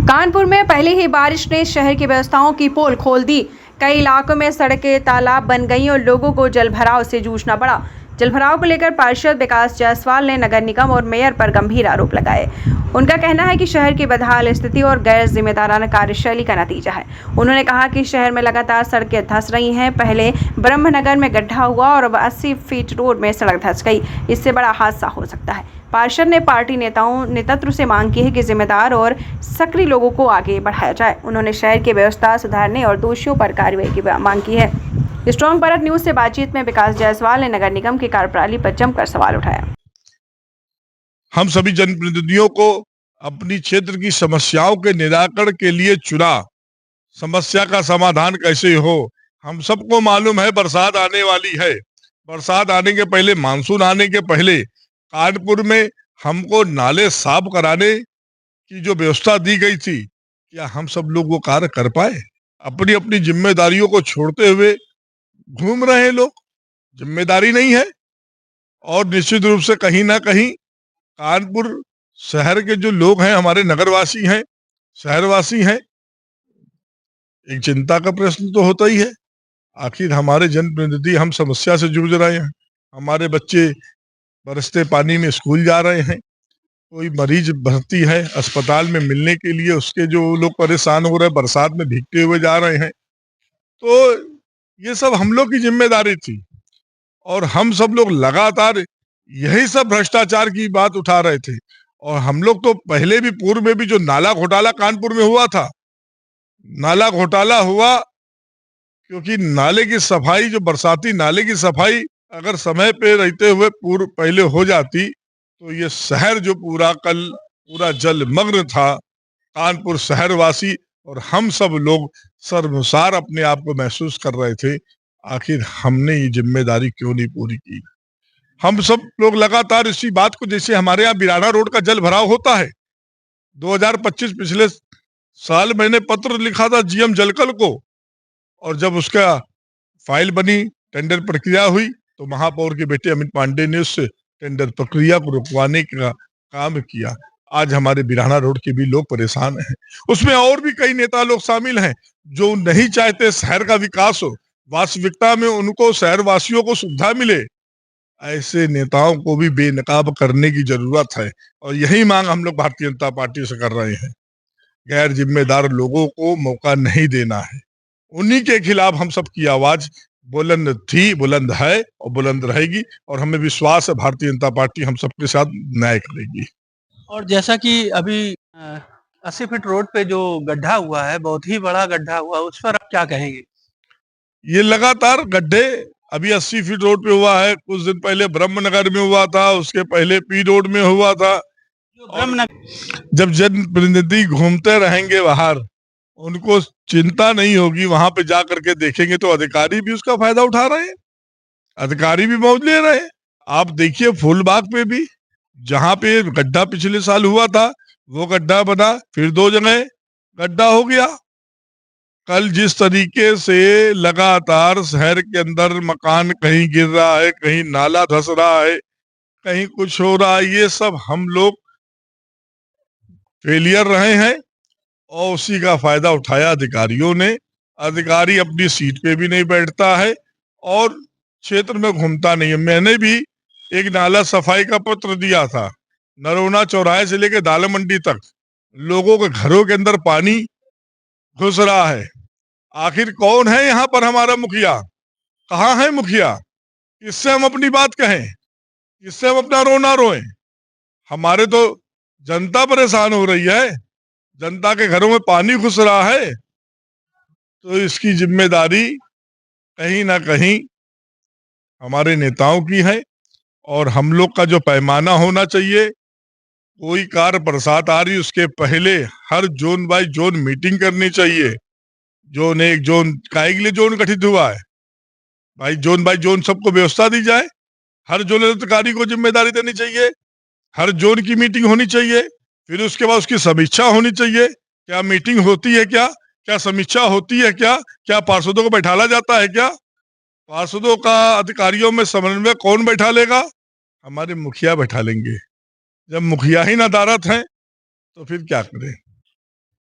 कानपुर में पहले ही बारिश ने शहर की व्यवस्थाओं की पोल खोल दी। कई इलाकों में सड़कें तालाब बन गईं और लोगों को जलभराव से जूझना पड़ा। जलभराव को लेकर पार्षद विकास जायसवाल ने नगर निगम और मेयर पर गंभीर आरोप लगाए। उनका कहना है कि शहर की बदहाल स्थिति और गैर जिम्मेदाराना कार्यशैली का नतीजा है। उन्होंने कहा कि शहर में लगातार सड़कें धंस रही हैं। पहले ब्रह्मनगर में गड्ढा हुआ और अब 80 फीट रोड में सड़क धंस गई। इससे बड़ा हादसा हो सकता है। पार्षद ने पार्टी नेतृत्व से मांग की है कि जिम्मेदार और सक्रिय लोगों को आगे बढ़ाया जाए। उन्होंने शहर की व्यवस्था सुधारने और दोषियों पर कार्रवाई की मांग की है। स्ट्रॉन्ग भारत न्यूज से बातचीत में विकास जायसवाल ने नगर निगम की कार्यप्रणाली पर जमकर सवाल उठाया। हम सभी जनप्रतिनिधियों को अपनी क्षेत्र की समस्याओं के निराकरण के लिए चुना। समस्या का समाधान कैसे हो, हम सबको मालूम है बरसात आने वाली है। बरसात आने के पहले, मानसून आने के पहले कानपुर में हमको नाले साफ कराने की जो व्यवस्था दी गई थी, क्या हम सब लोग वो कार्य कर पाए? अपनी अपनी जिम्मेदारियों को छोड़ते हुए घूम रहे हैं लोग। जिम्मेदारी नहीं है। और निश्चित रूप से कहीं ना कहीं कानपुर शहर के जो लोग हैं, हमारे नगरवासी हैं, शहरवासी हैं, एक चिंता का प्रश्न तो होता ही है। आखिर हमारे जनप्रतिनिधि हम समस्या से जूझ रहे हैं। हमारे बच्चे बरसते पानी में स्कूल जा रहे हैं। कोई मरीज भर्ती है अस्पताल में मिलने के लिए, उसके जो लोग परेशान हो रहे हैं, बरसात में भीगते हुए जा रहे हैं। तो ये सब हम लोग की जिम्मेदारी थी और हम सब लोग लगातार यही सब भ्रष्टाचार की बात उठा रहे थे। और हम लोग तो पहले भी, पूर्व में भी जो नाला घोटाला कानपुर में हुआ था, नाला घोटाला हुआ क्योंकि नाले की सफाई, जो बरसाती नाले की सफाई अगर समय पे रहते हुए पहले हो जाती तो ये शहर जो पूरा जलमग्न था, कानपुर शहरवासी और हम सब लोग शर्मसार अपने आप को महसूस कर रहे थे। आखिर हमने ये जिम्मेदारी क्यों नहीं पूरी की? हम सब लोग लगातार इसी बात को, जैसे हमारे यहाँ बिराना रोड का जल भराव होता है 2025 पिछले साल मैंने पत्र लिखा था जीएम जलकल को, और जब उसका फाइल बनी, टेंडर प्रक्रिया हुई, तो महापौर के बेटे अमित पांडे ने उस टेंडर प्रक्रिया को रुकवाने का काम किया। आज हमारे बिराना रोड के भी लोग परेशान हैं। उसमें और भी कई नेता लोग शामिल हैं जो नहीं चाहते शहर का विकास हो, वास्तविकता में उनको शहरवासियों को सुविधा मिले। ऐसे नेताओं को भी बेनकाब करने की जरूरत है और यही मांग हम लोग भारतीय जनता पार्टी से कर रहे हैं। गैर जिम्मेदार लोगों को मौका नहीं देना है। उन्हीं के खिलाफ हम सबकी आवाज बुलंद थी, बुलंद है और बुलंद रहेगी, और हमें विश्वास है भारतीय जनता पार्टी हम सबके साथ न्याय करेगी। और जैसा कि अभी 80 फीट रोड पे जो गड्ढा हुआ है, बहुत ही बड़ा गड्ढा हुआ, उस पर आप क्या कहेंगे? ये लगातार गड्ढे अभी 80 फीट रोड पे हुआ है। कुछ दिन पहले ब्रह्मनगर में हुआ था, उसके पहले पी रोड में हुआ था। जब जनप्रतिनिधि घूमते रहेंगे बाहर, उनको चिंता नहीं होगी, वहां पे जा करके देखेंगे तो अधिकारी भी उसका फायदा उठा रहे हैं, अधिकारी भी मौज ले रहे हैं। आप देखिए फूलबाग पे भी, जहां पे गड्ढा पिछले साल हुआ था, वो गड्ढा बना, फिर 2 जगह गड्ढा हो गया। कल जिस तरीके से लगातार शहर के अंदर मकान कहीं गिर रहा है, कहीं नाला धंस रहा है, कहीं कुछ हो रहा है, ये सब हम लोग फेलियर रहे हैं और उसी का फायदा उठाया अधिकारियों ने। अधिकारी अपनी सीट पे भी नहीं बैठता है और क्षेत्र में घूमता नहीं है। मैंने भी एक नाला सफाई का पत्र दिया था। नरोना चौराहे से लेकर दाल मंडी तक लोगों के घरों के अंदर पानी घुस रहा है। आखिर कौन है यहाँ पर हमारा मुखिया? कहाँ है मुखिया? किससे हम अपनी बात कहें? किससे हम अपना रोना रोएं? हमारे तो जनता परेशान हो रही है, जनता के घरों में पानी घुस रहा है, तो इसकी जिम्मेदारी कहीं ना कहीं हमारे नेताओं की है। और हम लोग का जो पैमाना होना चाहिए, कोई कार्य बरसात आ रही उसके पहले हर जोन बाय जोन मीटिंग करनी चाहिए। जोन 1, जोन काहे के लिए जोन गठित हुआ है भाई? जोन बाय जोन सबको व्यवस्था दी जाए, हर जोन अधिकारी को जिम्मेदारी देनी चाहिए, हर जोन की मीटिंग होनी चाहिए, फिर उसके बाद उसकी समीक्षा होनी चाहिए। क्या मीटिंग होती है? क्या समीक्षा होती है? क्या पार्षदों को बैठाला जाता है? क्या पार्षदों का अधिकारियों में समन्वय कौन बैठा लेगा? हमारे मुखिया बैठा लेंगे। जब मुखिया ही नदारत हैं तो फिर क्या करें?